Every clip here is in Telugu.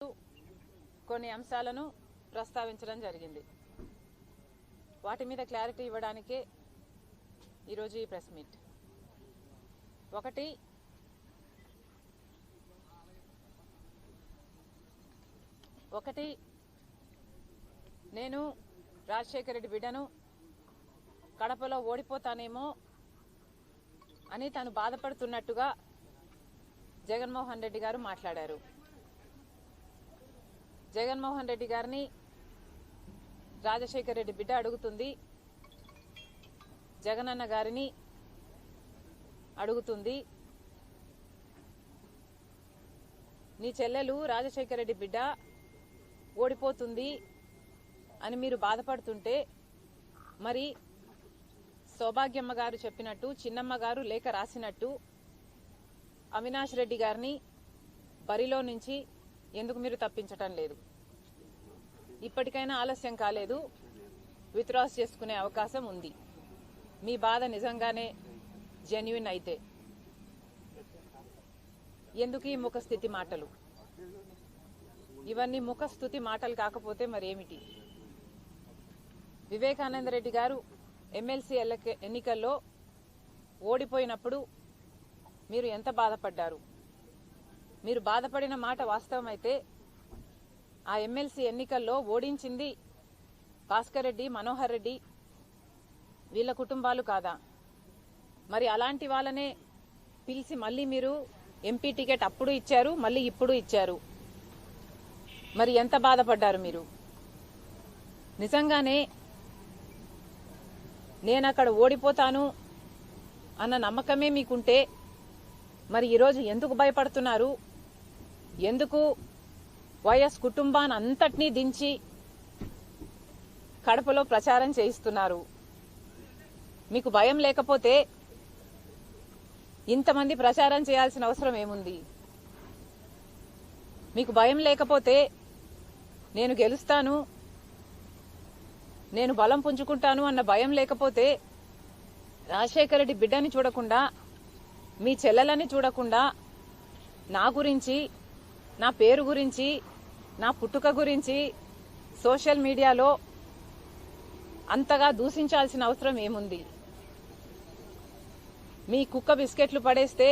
కొన్ని అంశాలను ప్రస్తావించడం జరిగింది. వాటి మీద క్లారిటీ ఇవ్వడానికే ఈరోజు ఈ ప్రెస్ మీట్. ఒకటి నేను రాజశేఖర రెడ్డి బిడ్డను కడపలో ఓడిపోతానేమో అని తను బాధపడుతున్నట్టుగా జగన్మోహన్ రెడ్డి గారు మాట్లాడారు. జగన్మోహన్ రెడ్డి గారిని రాజశేఖర రెడ్డి బిడ్డ అడుగుతుంది, జగనన్న గారిని అడుగుతుంది, నీ చెల్లెలు రాజశేఖర రెడ్డి బిడ్డ ఓడిపోతుంది అని మీరు బాధపడుతుంటే మరి సౌభాగ్యమ్మ గారు చెప్పినట్టు, చిన్నమ్మ గారు లేఖ రాసినట్టు అవినాష్ రెడ్డి గారిని బరిలో నుంచి ఎందుకు మీరు తప్పించటం లేదు? ఇప్పటికైనా ఆలస్యం కాలేదు, విత్డ్రాస్ చేసుకునే అవకాశం ఉంది. మీ బాధ నిజంగానే జెన్యున్ అయితే ఎందుకు ఈ ముఖస్థితి మాటలు? ఇవన్నీ ముఖస్థుతి మాటలు కాకపోతే మరేమిటి? వివేకానంద రెడ్డి గారు ఎమ్మెల్సీ ఎన్నికల్లో ఓడిపోయినప్పుడు మీరు ఎంత బాధపడ్డారు? మీరు బాధపడిన మాట వాస్తవమైతే ఆ ఎమ్మెల్సీ ఎన్నికల్లో ఓడించింది భాస్కర్ రెడ్డి, మనోహర్ రెడ్డి వీళ్ళ కుటుంబాలు కాదా? మరి అలాంటి వాళ్ళనే పిలిచి మళ్ళీ మీరు ఎంపీ టికెట్ అప్పుడు ఇచ్చారు, మళ్ళీ ఇప్పుడు ఇచ్చారు. మరి ఎంత బాధపడ్డారు మీరు? నిజంగానే నేను అక్కడ ఓడిపోతాను అన్న నమ్మకమే మీకుంటే మరి ఈరోజు ఎందుకు భయపడుతున్నారు? ఎందుకు వైఎస్ కుటుంబాన్ని అంతటినీ దించి కడపలో ప్రచారం చేయిస్తున్నారు? మీకు భయం లేకపోతే ఇంతమంది ప్రచారం చేయాల్సిన అవసరం ఏముంది? మీకు భయం లేకపోతే నేను గెలుస్తాను, నేను బలం పుంజుకుంటాను అన్న భయం లేకపోతే రాజశేఖర రెడ్డి బిడ్డని చూడకుండా, మీ చెల్లెలని చూడకుండా నా గురించి, నా పేరు గురించి, నా పుట్టుక గురించి సోషల్ మీడియాలో అంతగా దూషించాల్సిన అవసరం ఏముంది? మీ కుక్క బిస్కెట్లు పడేస్తే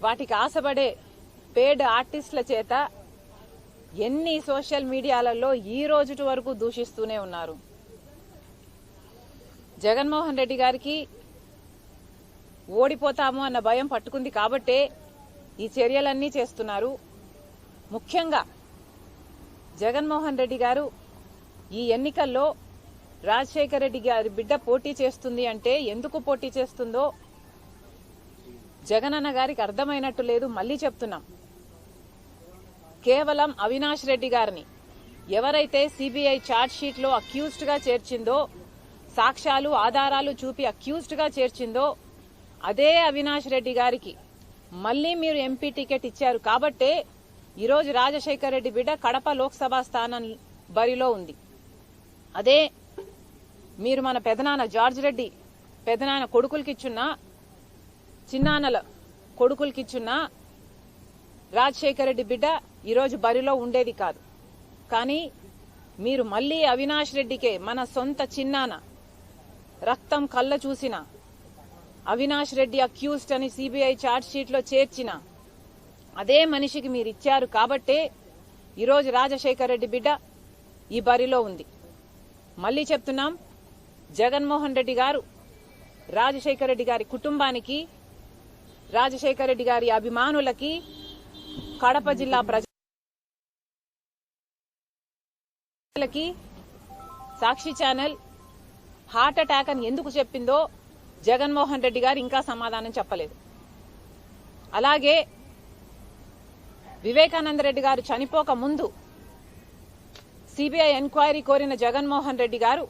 వాటికి ఆశపడే పేడ్ ఆర్టిస్టుల చేత ఎన్ని సోషల్ మీడియాలలో ఈ రోజు వరకు దూషిస్తూనే ఉన్నారు. జగన్మోహన్ రెడ్డి గారికి ఓడిపోతాము అన్న భయం పట్టుకుంది కాబట్టే ఈ చర్యలన్నీ చేస్తున్నారు. ముఖ్యంగా జగన్మోహన్ రెడ్డి గారు ఈ ఎన్నికల్లో రాజశేఖర రెడ్డి గారి బిడ్డ పోటీ చేస్తుంది అంటే ఎందుకు పోటీ చేస్తుందో జగనన్న గారికి అర్థమైనట్టు లేదు. మళ్లీ చెప్తున్నాం, కేవలం అవినాష్ రెడ్డి గారిని ఎవరైతే సిబిఐ ఛార్జ్ షీట్ లో అక్యూజ్డ్ గా చేర్చిందో, సాక్ష్యాలు ఆధారాలు చూపి అక్యూజ్డ్ గా చేర్చిందో అదే అవినాష్ రెడ్డి గారికి మళ్లీ మీరు ఎంపీ టికెట్ ఇచ్చారు కాబట్టే ఈరోజు రాజశేఖర రెడ్డి బిడ్డ కడప లోక్సభ స్థానం బరిలో ఉంది. అదే మీరు మన పెదనాన్న జార్జ్ రెడ్డి పెదనాన్న కొడుకులకిచ్చున్నా, చిన్నాన్నల కొడుకులకిచ్చున్నా రాజశేఖర రెడ్డి బిడ్డ ఈరోజు బరిలో ఉండేది కాదు. కానీ మీరు మళ్లీ అవినాష్ రెడ్డికే, మన సొంత చిన్నాన్న రక్తం కళ్ళ చూసిన అవినాష్ రెడ్డి అక్యూజ్డ్ అని సిబిఐ ఛార్జ్ షీట్ లో చేర్చిన అదే మనిషికి మీరు ఇచ్చారు కాబట్టే ఈరోజు రాజశేఖర రెడ్డి బిడ్డ ఈ బరిలో ఉంది. మళ్లీ చెప్తున్నాం, జగన్మోహన్ రెడ్డి గారు రాజశేఖర రెడ్డి గారి కుటుంబానికి, రాజశేఖర రెడ్డి గారి అభిమానులకి, కడప జిల్లా ప్రజలకి సాక్షి ఛానల్ హార్ట్ అటాక్ అని ఎందుకు చెప్పిందో జగన్మోహన్ రెడ్డి గారు ఇంకా సమాధానం చెప్పలేదు. అలాగే వివేకానంద రెడ్డి గారు చనిపోక ముందు సిబిఐ ఎంక్వైరీ కోరిన జగన్మోహన్ రెడ్డి గారు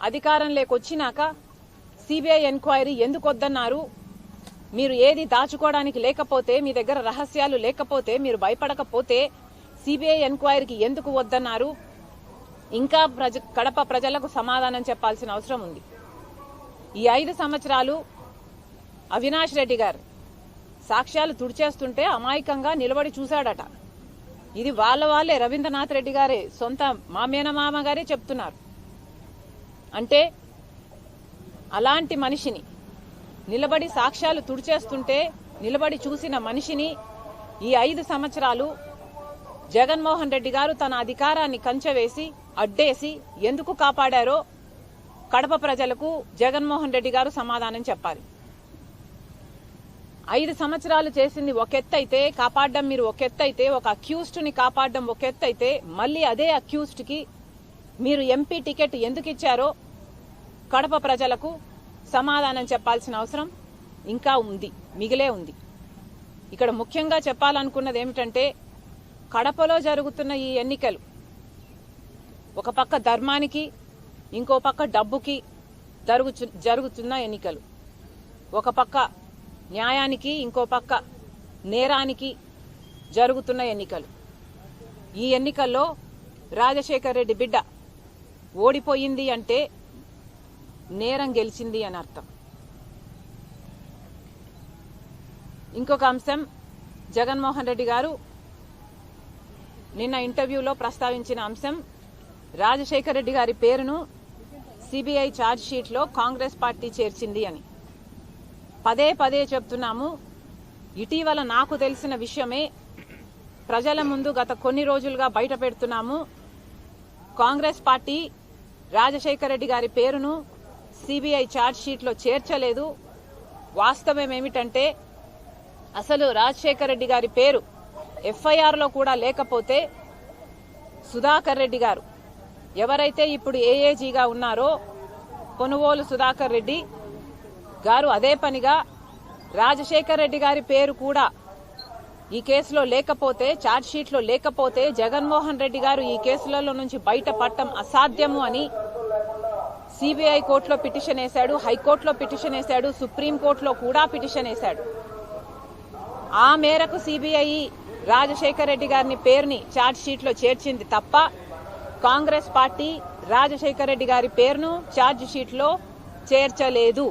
అధికారంలోకి వచ్చినాక సిబిఐ ఎంక్వైరీ ఎందుకు వద్దన్నారు? మీరు ఏది దాచుకోవడానికి లేకపోతే, మీ దగ్గర రహస్యాలు లేకపోతే, మీరు భయపడకపోతే సిబిఐ ఎంక్వైరీకి ఎందుకు వద్దన్నారు? ఇంకా కడప ప్రజలకు సమాధానం చెప్పాల్సిన అవసరం ఉంది. ఈ 5 సంవత్సరాలు అవినాష్ రెడ్డి గారు సాక్ష్యాలు తుడిచేస్తుంటే అమాయకంగా నిలబడి చూశాడట. ఇది వాళ్ళే రవీంద్రనాథ్ రెడ్డి గారే సొంత మామ గారే చెప్తున్నారు. అంటే అలాంటి మనిషిని నిలబడి సాక్ష్యాలు తుడిచేస్తుంటే నిలబడి చూసిన మనిషిని ఈ 5 సంవత్సరాలు జగన్మోహన్ రెడ్డి గారు తన అధికారాన్ని కంచెవేసి అడ్డేసి ఎందుకు కాపాడారో కడప ప్రజలకు జగన్మోహన్ రెడ్డి గారు సమాధానం చెప్పాలి. 5 సంవత్సరాలు చేసింది ఒక ఎత్తైతే, కాపాడడం మీరు ఒక ఎత్తైతే, ఒక అక్యూజ్డ్ ని కాపాడడం ఒక ఎత్తైతే, మళ్ళీ అదే అక్యూజ్డ్ కి మీరు ఎంపీ టికెట్ ఎందుకు ఇచ్చారో కడప ప్రజలకు సమాధానం చెప్పాల్సిన అవసరం ఇంకా మిగిలే ఉంది. ఇక్కడ ముఖ్యంగా చెప్పాలనుకున్నది ఏమిటంటే, కడపలో జరుగుతున్న ఈ ఎన్నికలు ఒక పక్క ధర్మానికి, ఇంకో పక్క డబ్బుకి జరుగుతున్న ఎన్నికలు, ఒక పక్క న్యాయానికి, ఇంకో పక్క నేరానికి జరుగుతున్న ఎన్నికలు. ఈ ఎన్నికల్లో రాజశేఖర్ రెడ్డి బిడ్డ ఓడిపోయింది అంటే నేరం గెలిచింది అని అర్థం. ఇంకొక అంశం, జగన్మోహన్ రెడ్డి గారు నిన్న ఇంటర్వ్యూలో ప్రస్తావించిన అంశం, రాజశేఖర్ రెడ్డి గారి పేరును సిబిఐ ఛార్జ్ షీట్ లో కాంగ్రెస్ పార్టీ చేర్చింది అని పదే చెప్తున్నాము. ఇటీవల నాకు తెలిసిన విషయమే ప్రజల ముందు గత కొన్ని రోజులుగా బయట పెడుతున్నాము. కాంగ్రెస్ పార్టీ రాజశేఖర్ రెడ్డి గారి పేరును సిబిఐ ఛార్జ్ షీట్ లో చేర్చలేదు. వాస్తవం ఏమిటంటే, అసలు రాజశేఖర్ రెడ్డి గారి పేరు ఎఫ్ఐఆర్ లో కూడా లేకపోతే సుధాకర్ రెడ్డి గారు, ఎవరైతే ఇప్పుడు ఏఏజీగా ఉన్నారో కొనుగోలు సుధాకర్ రెడ్డి గారు, అదే పనిగా రాజశేఖర్ రెడ్డి గారి పేరు కూడా ఈ కేసులో లేకపోతే, ఛార్జ్ షీట్ లో లేకపోతే, జగన్మోహన్ రెడ్డి గారు ఈ కేసులలో నుంచి బయటపడటం అసాధ్యము అని సిబిఐ కోర్టులో పిటిషన్ వేశాడు, హైకోర్టులో పిటిషన్ వేశాడు, సుప్రీంకోర్టులో కూడా పిటిషన్ వేశాడు. ఆ మేరకు సిబిఐ రాజశేఖర్ రెడ్డి గారిని పేరుని ఛార్జ్ షీట్ లో చేర్చింది తప్ప కాంగ్రెస్ పార్టీ రాజశేఖర్ రెడ్డి గారి పేరును ఛార్జ్ షీట్ లో చేర్చలేదు.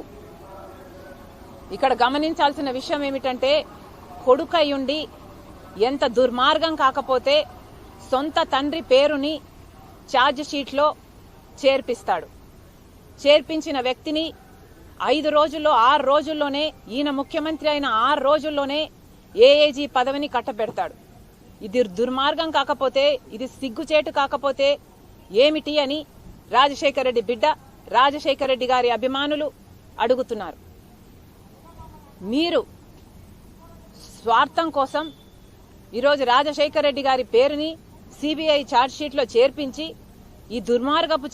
ఇక్కడ గమనించాల్సిన విషయం ఏమిటంటే, కొడుకయ్యుండి ఎంత దుర్మార్గం కాకపోతే సొంత తండ్రి పేరుని ఛార్జ్ షీట్ లో చేర్పిస్తాడు. చేర్పించిన వ్యక్తిని 5 రోజుల్లో 6 రోజుల్లోనే, ఈయన ముఖ్యమంత్రి అయిన 6 రోజుల్లోనే ఏఏజీ పదవిని కట్టబెడతాడు. ఇది దుర్మార్గం కాకపోతే, ఇది సిగ్గుచేటు కాకపోతే ఏమిటి అని రాజశేఖర్ రెడ్డి బిడ్డ, రాజశేఖర్ రెడ్డి గారి అభిమానులు అడుగుతున్నారు. మీరు స్వార్థం కోసం ఈరోజు రాజశేఖర్ రెడ్డి గారి పేరుని సిబిఐ ఛార్జ్ షీట్ లో చేర్పించి ఈ దుర్మార్గపు